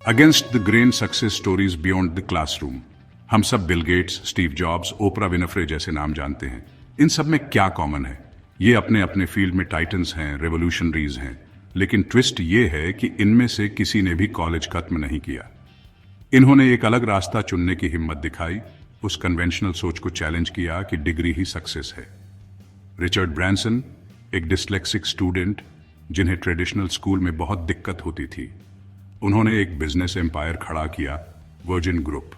Against the grain success stories beyond the classroom. हम सब Bill Gates, Steve jobs, Oprah Winfrey जैसे नाम जानते हैं। इन सब में क्या कॉमन है? ये अपने अपने फील्ड में टाइटन्स हैं, रेवोल्यूशनरीज हैं, लेकिन ट्विस्ट ये है कि इनमें से किसी ने भी कॉलेज खत्म नहीं किया। इन्होंने एक अलग रास्ता चुनने की हिम्मत दिखाई, उस कन्वेंशनल सोच को चैलेंज किया कि डिग्री ही सक्सेस है। रिचर्ड ब्रांसन, एक डिस्लेक्सिक स्टूडेंट जिन्हें ट्रेडिशनल स्कूल में बहुत दिक्कत होती थी, उन्होंने एक बिजनेस एम्पायर खड़ा किया, वर्जिन ग्रुप।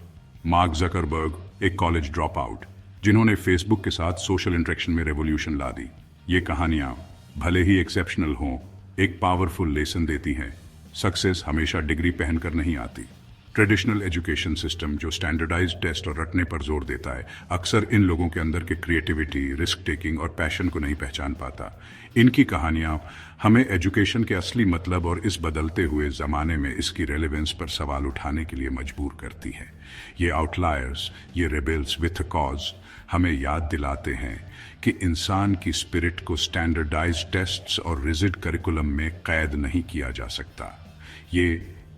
मार्क जकरबर्ग, एक कॉलेज ड्रॉप आउट जिन्होंने फेसबुक के साथ सोशल इंटरेक्शन में रेवोल्यूशन ला दी। ये कहानियां भले ही एक्सेप्शनल हों, एक पावरफुल लेसन देती हैं। सक्सेस हमेशा डिग्री पहनकर नहीं आती। ट्रेडिशनल एजुकेशन सिस्टम जो स्टैंडर्डाइज्ड टेस्ट और रटने पर जोर देता है, अक्सर इन लोगों के अंदर के क्रिएटिविटी, रिस्क टेकिंग और पैशन को नहीं पहचान पाता। इनकी कहानियां हमें एजुकेशन के असली मतलब और इस बदलते हुए ज़माने में इसकी रेलेवेंस पर सवाल उठाने के लिए मजबूर करती हैं। ये आउटलायर्स, ये रेबेल्स विथ अ कॉज हमें याद दिलाते हैं कि इंसान की स्पिरिट को स्टैंडर्डाइज्ड टेस्ट्स और रिजिड करिकुलम में कैद नहीं किया जा सकता। ये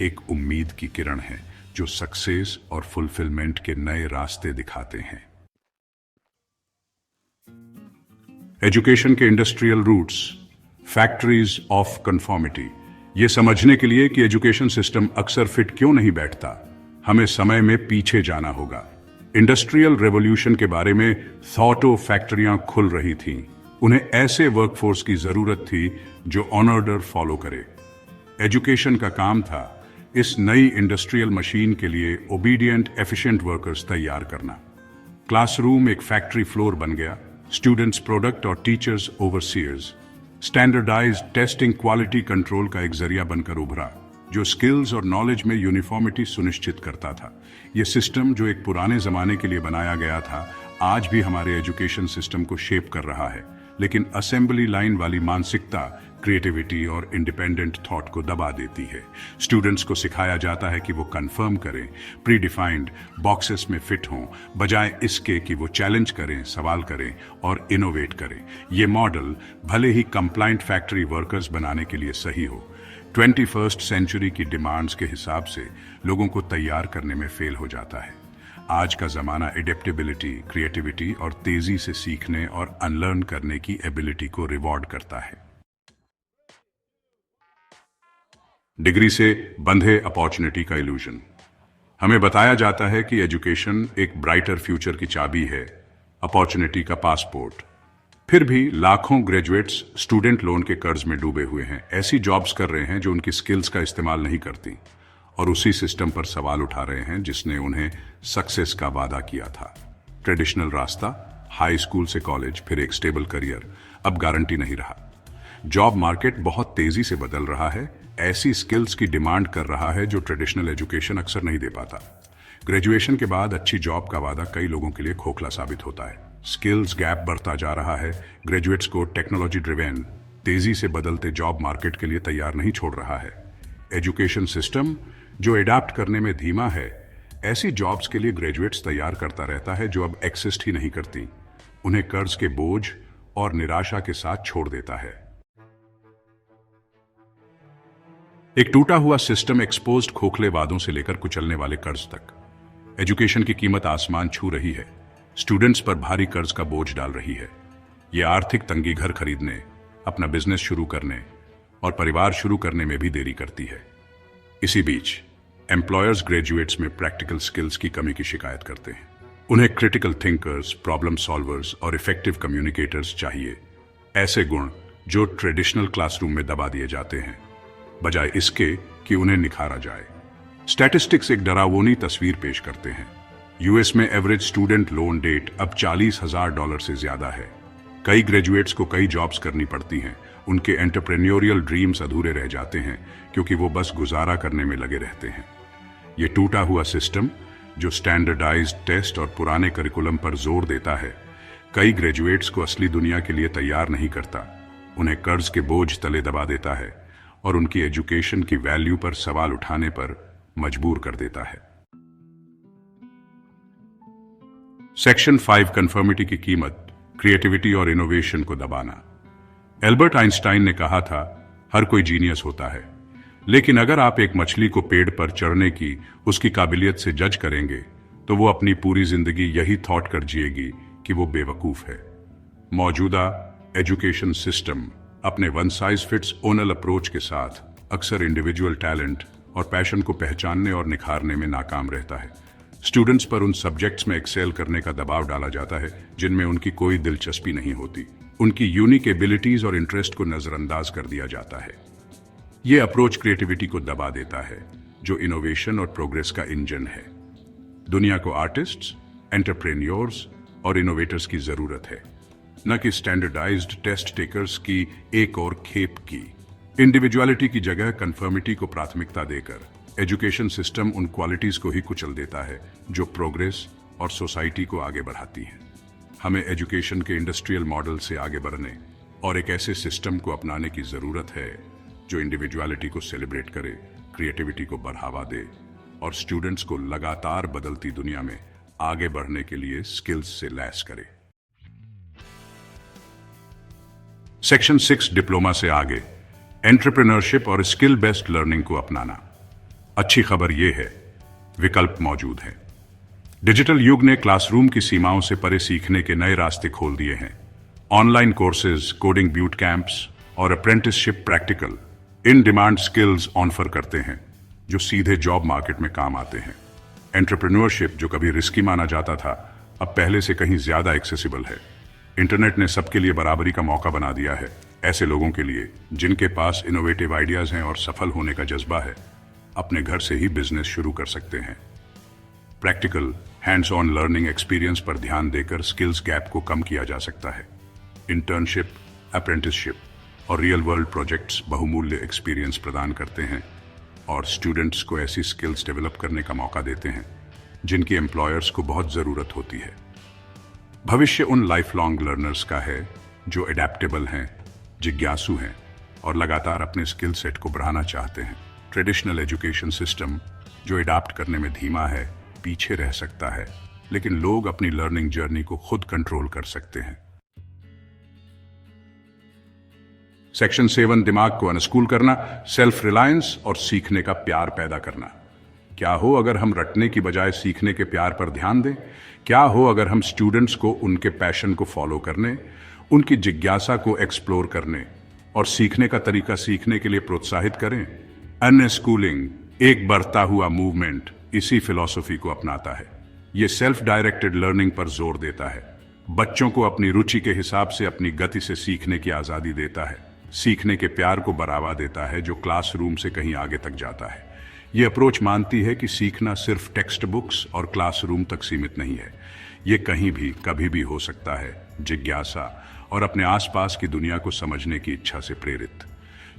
एक उम्मीद की किरण है जो सक्सेस और फुलफिलमेंट के नए रास्ते दिखाते हैं। एजुकेशन के industrial roots, factories of conformity. ये समझने के लिए कि एजुकेशन सिस्टम अक्सर फिट क्यों नहीं बैठता, हमें समय में पीछे जाना होगा। इंडस्ट्रियल रेवोल्यूशन के बारे में थॉटो फैक्ट्रियां खुल रही थीं। उन्हें ऐसे वर्कफोर्स की जरूरत थी जो ऑनर्डर फॉलो करे। एजुकेशन का काम था इस नई इंडस्ट्रियल मशीन के लिए ओबीडियंट, एफिशिएंट वर्कर्स तैयार करना। क्लासरूम एक फैक्ट्री फ्लोर बन गया, स्टूडेंट्स प्रोडक्ट और teachers overseers. Standardized testing quality control का एक जरिया बनकर उभरा जो स्किल्स और नॉलेज में यूनिफॉर्मिटी सुनिश्चित करता था। यह सिस्टम जो एक पुराने जमाने के लिए बनाया गया था, आज भी हमारे एजुकेशन सिस्टम को शेप कर रहा है, लेकिन असेंबली लाइन वाली मानसिकता क्रिएटिविटी और इंडिपेंडेंट थॉट को दबा देती है। स्टूडेंट्स को सिखाया जाता है कि वो कंफर्म करें, प्री डिफाइंड बॉक्सेस में फिट हों, बजाय इसके कि वो चैलेंज करें, सवाल करें और इनोवेट करें। ये मॉडल भले ही कंप्लाइंट फैक्ट्री वर्कर्स बनाने के लिए सही हो, 21st सेंचुरी की डिमांड्स के हिसाब से लोगों को तैयार करने में फेल हो जाता है। आज का जमाना एडेप्टेबिलिटी, क्रिएटिविटी और तेजी से सीखने और अनलर्न करने की एबिलिटी को रिवॉर्ड करता है। डिग्री से बंधे अपॉर्चुनिटी का इल्यूजन। हमें बताया जाता है कि एजुकेशन एक ब्राइटर फ्यूचर की चाबी है, अपॉर्चुनिटी का पासपोर्ट। फिर भी लाखों ग्रेजुएट्स स्टूडेंट लोन के कर्ज में डूबे हुए हैं, ऐसी जॉब्स कर रहे हैं जो उनकी स्किल्स का इस्तेमाल नहीं करती, और उसी सिस्टम पर सवाल उठा रहे हैं जिसने उन्हें सक्सेस का वादा किया था। ट्रेडिशनल रास्ता, हाई स्कूल से कॉलेज, फिर एक स्टेबल करियर, अब गारंटी नहीं रहा। जॉब मार्केट बहुत तेजी से बदल रहा है, ऐसी स्किल्स की डिमांड कर रहा है जो ट्रेडिशनल एजुकेशन अक्सर नहीं दे पाता। ग्रेजुएशन के बाद अच्छी जॉब का वादा कई लोगों के लिए खोखला साबित होता है। स्किल्स गैप बढ़ता जा रहा है, ग्रेजुएट्स को टेक्नोलॉजी ड्रिवेन, तेजी से बदलते जॉब मार्केट के लिए तैयार नहीं छोड़ रहा है। एजुकेशन सिस्टम जो एडाप्ट करने में धीमा है, ऐसी जॉब्स के लिए ग्रेजुएट्स तैयार करता रहता है जो अब एक्सिस्ट ही नहीं करती, उन्हें कर्ज के बोझ और निराशा के साथ छोड़ देता है। एक टूटा हुआ सिस्टम एक्सपोज्ड खोखले वादों से लेकर कुचलने वाले कर्ज तक। एजुकेशन की कीमत आसमान छू रही है, स्टूडेंट्स पर भारी कर्ज का बोझ डाल रही है। यह आर्थिक तंगी घर खरीदने, अपना बिजनेस शुरू करने और परिवार शुरू करने में भी देरी करती है। इसी बीच एम्प्लॉयर्स ग्रेजुएट्स में प्रैक्टिकल स्किल्स की कमी की शिकायत करते हैं। उन्हें क्रिटिकल थिंकर्स, प्रॉब्लम सॉल्वर्स और इफेक्टिव कम्युनिकेटर्स चाहिए, ऐसे गुण जो ट्रेडिशनल क्लासरूम में दबा दिए जाते हैं, बजाय इसके कि उन्हें निखारा जाए। स्टैटिस्टिक्स एक डरावनी तस्वीर पेश करते हैं। यूएस में एवरेज स्टूडेंट लोन डेट अब $40,000 से ज्यादा है। कई ग्रेजुएट्स को कई जॉब्स करनी पड़ती हैं, उनके एंटरप्रेन्योरियल ड्रीम्स अधूरे रह जाते हैं क्योंकि वो बस गुजारा करने में लगे रहते हैं। ये टूटा हुआ सिस्टम जो स्टैंडर्डाइज्ड टेस्ट और पुराने करिकुलम पर जोर देता है, कई ग्रेजुएट्स को असली दुनिया के लिए तैयार नहीं करता, उन्हें कर्ज के बोझ तले दबा देता है और उनकी एजुकेशन की वैल्यू पर सवाल उठाने पर मजबूर कर देता है। सेक्शन 5 कन्फर्मिटी की कीमत, क्रिएटिविटी और इनोवेशन को दबाना। एल्बर्ट आइंस्टाइन ने कहा था, हर कोई जीनियस होता है, लेकिन अगर आप एक मछली को पेड़ पर चढ़ने की उसकी काबिलियत से जज करेंगे तो वो अपनी पूरी जिंदगी यही थॉट कर जिएगी कि वो बेवकूफ है। मौजूदा एजुकेशन सिस्टम अपने वन साइज फिट्स ओनल अप्रोच के साथ अक्सर इंडिविजुअल टैलेंट और पैशन को पहचानने और निखारने में नाकाम रहता है। स्टूडेंट्स पर उन सब्जेक्ट्स में एक्सेल करने का दबाव डाला जाता है जिनमें उनकी कोई दिलचस्पी नहीं होती। उनकी यूनिक एबिलिटीज और इंटरेस्ट को नजरअंदाज कर दिया जाता है। यह अप्रोच क्रिएटिविटी को दबा देता है, जो इनोवेशन और प्रोग्रेस का इंजन है। दुनिया को आर्टिस्ट्स, एंटरप्रेन्योर्स और इनोवेटर्स की जरूरत है, न कि स्टैंडर्डाइज्ड टेस्ट टेकर्स की एक और खेप की। इंडिविजुअलिटी की जगह कन्फर्मिटी को प्राथमिकता देकर एजुकेशन सिस्टम उन क्वालिटीज को ही कुचल देता है जो प्रोग्रेस और सोसाइटी को आगे बढ़ाती हैं। हमें एजुकेशन के इंडस्ट्रियल मॉडल से आगे बढ़ने और एक ऐसे सिस्टम को अपनाने की जरूरत है जो इंडिविजुअलिटी को सेलिब्रेट करे, क्रिएटिविटी को बढ़ावा दे और स्टूडेंट्स को लगातार बदलती दुनिया में आगे बढ़ने के लिए स्किल्स से लैस करे। सेक्शन 6 डिप्लोमा से आगे एंटरप्रेन्योरशिप और स्किल बेस्ड लर्निंग को अपनाना। अच्छी खबर यह है, विकल्प मौजूद हैं। डिजिटल युग ने क्लासरूम की सीमाओं से परे सीखने के नए रास्ते खोल दिए हैं। Online courses, coding boot camps और apprenticeship practical in demand skills offer करते हैं जो सीधे जॉब मार्केट में काम आते हैं। एंटरप्रेन्योरशिप, जो कभी रिस्की माना जाता था, अब पहले से कहीं ज्यादा एक्सेसिबल है। इंटरनेट ने सबके लिए बराबरी का मौका बना दिया है। ऐसे लोगों के लिए जिनके पास इनोवेटिव आइडियाज हैं और सफल होने का जज्बा है, अपने घर से ही बिजनेस शुरू कर सकते हैं। Practical hands on learning experience पर ध्यान देकर स्किल्स गैप को कम किया जा सकता है। इंटर्नशिप, अप्रेंटिसशिप और रियल वर्ल्ड प्रोजेक्ट्स बहुमूल्य एक्सपीरियंस प्रदान करते हैं और स्टूडेंट्स को ऐसी स्किल्स डेवलप करने का मौका देते हैं जिनकी एम्प्लॉयर्स को बहुत जरूरत होती है। भविष्य उन लाइफ लॉन्ग लर्नर्स का है जो अडेप्टेबल हैं, जिज्ञासु हैं और लगातार अपने स्किल सेट को बढ़ाना चाहते हैं। ट्रेडिशनल एजुकेशन सिस्टम जो अडॉप्ट करने में धीमा है, पीछे रह सकता है, लेकिन लोग अपनी लर्निंग जर्नी को खुद कंट्रोल कर सकते हैं। सेक्शन 7 दिमाग को अनस्कूल करना, सेल्फ रिलायंस और सीखने का प्यार पैदा करना। क्या हो अगर हम रटने की बजाय सीखने के प्यार पर ध्यान दें? क्या हो अगर हम स्टूडेंट्स को उनके पैशन को फॉलो करने, उनकी जिज्ञासा को एक्सप्लोर करने और सीखने का तरीका सीखने के लिए प्रोत्साहित करें? अनस्कूलिंग एक बढ़ता हुआ मूवमेंट इसी फिलॉसफी को अपनाता है। ये सेल्फ डायरेक्टेड लर्निंग पर जोर देता है, बच्चों को अपनी रुचि के हिसाब से अपनी गति से सीखने की आजादी देता है, सीखने के प्यार को बढ़ावा देता है जो क्लासरूम से कहीं आगे तक जाता है। ये अप्रोच मानती है कि सीखना सिर्फ टेक्स्ट बुक्स और क्लासरूम तक सीमित नहीं है, ये कहीं भी कभी भी हो सकता है, जिज्ञासा और अपने आसपास की दुनिया को समझने की इच्छा से प्रेरित।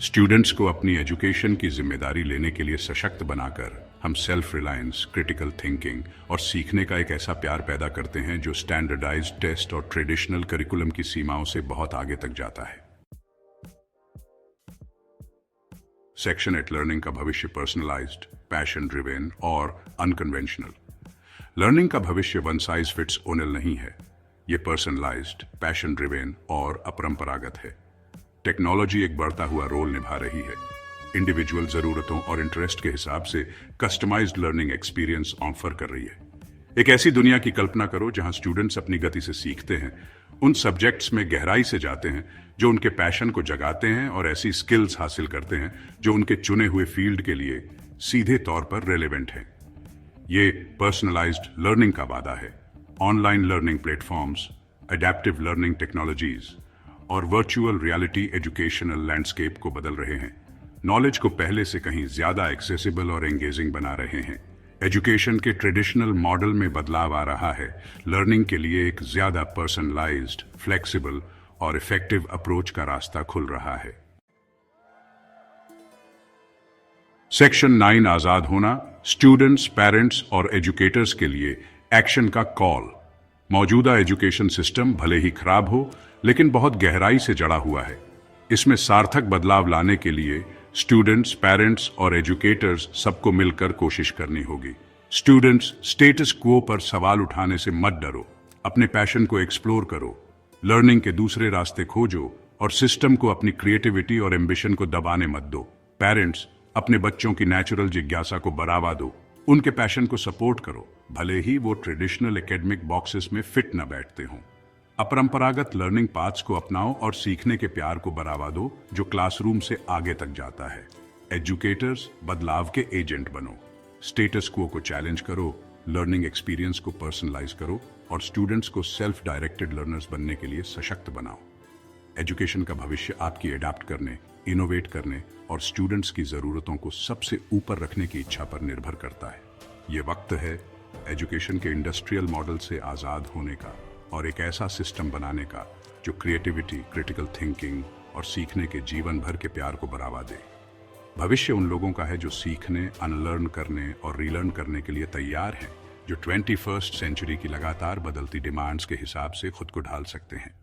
स्टूडेंट्स को अपनी एजुकेशन की जिम्मेदारी लेने के लिए सशक्त बनाकर हम सेल्फ रिलायंस, क्रिटिकल थिंकिंग और सीखने का एक ऐसा प्यार पैदा करते हैं जो स्टैंडर्डाइज्ड टेस्ट और ट्रेडिशनल करिकुलम की सीमाओं से बहुत आगे तक जाता है। सेक्शन 8 लर्निंग का भविष्य पर्सनलाइज्ड, पैशन ड्रिवेन और अनकन्वेंशनल। लर्निंग का भविष्य वन साइज फिट्स ओनल नहीं है, ये पर्सनलाइज्ड, पैशन ड्रिवेन और अपरंपरागत है। टेक्नोलॉजी एक बढ़ता हुआ रोल निभा रही है। इंडिविजुअल जरूरतों और इंटरेस्ट के हिसाब से कस्टमाइज्ड लर्निंग एक्सपीरियंस ऑफर कर रही है। एक ऐसी दुनिया की कल्पना करो जहां स्टूडेंट्स अपनी गति से सीखते हैं, उन सब्जेक्ट्स में गहराई से जाते हैं जो उनके पैशन को जगाते हैं और ऐसी स्किल्स हासिल करते हैं जो उनके चुने हुए फील्ड के लिए सीधे तौर पर रेलेवेंट हैं। ये पर्सनलाइज्ड लर्निंग का वादा है। Online learning platforms, adaptive learning technologies और वर्चुअल रियलिटी एजुकेशनल लैंडस्केप को बदल रहे हैं, नॉलेज को पहले से कहीं ज्यादा एक्सेसिबल और एंगेजिंग बना रहे हैं। एजुकेशन के ट्रेडिशनल मॉडल में बदलाव आ रहा है। लर्निंग के लिए एक ज्यादा पर्सनलाइज्ड, फ्लेक्सिबल और इफेक्टिव अप्रोच का रास्ता खुल रहा है। सेक्शन 9 आजाद होना, स्टूडेंट्स, पेरेंट्स और एजुकेटर्स के लिए एक्शन का कॉल। मौजूदा एजुकेशन सिस्टम भले ही खराब हो, लेकिन बहुत गहराई से जड़ा हुआ है। इसमें सार्थक बदलाव लाने के लिए स्टूडेंट्स, पेरेंट्स और एजुकेटर्स सबको मिलकर कोशिश करनी होगी। स्टूडेंट्स, स्टेटस क्वो पर सवाल उठाने से मत डरो, अपने पैशन को एक्सप्लोर करो, लर्निंग के दूसरे रास्ते खोजो और सिस्टम को अपनी क्रिएटिविटी और एम्बिशन को दबाने मत दो। पेरेंट्स, अपने बच्चों की नेचुरल जिज्ञासा को बढ़ावा दो, उनके पैशन को सपोर्ट करो, भले ही वो ट्रेडिशनल एकेडमिक बॉक्सेस में फिट न बैठते हों। अपरंपरागत लर्निंग पाथ्स को अपनाओ और सीखने के प्यार को बढ़ावा दो जो क्लासरूम से आगे तक जाता है। एजुकेटर्स बदलाव के एजेंट बनो, स्टेटस क्वो को चैलेंज करो, लर्निंग एक्सपीरियंस को पर्सनलाइज करो और स्टूडेंट्स को सेल्फ डायरेक्टेड लर्नर्स बनने के लिए सशक्त बनाओ। एजुकेशन का भविष्य आपकी अडैप्ट करने, इनोवेट करने और स्टूडेंट्स की जरूरतों को सबसे ऊपर रखने की इच्छा पर निर्भर करता है। ये वक्त है एजुकेशन के इंडस्ट्रियल मॉडल से आजाद होने का और एक ऐसा सिस्टम बनाने का जो क्रिएटिविटी, क्रिटिकल थिंकिंग और सीखने के जीवन भर के प्यार को बढ़ावा दे। भविष्य उन लोगों का है जो सीखने, अनलर्न करने और रीलर्न करने के लिए तैयार हैं, जो 21st सेंचुरी की लगातार बदलती डिमांड्स के हिसाब से खुद को ढाल सकते हैं।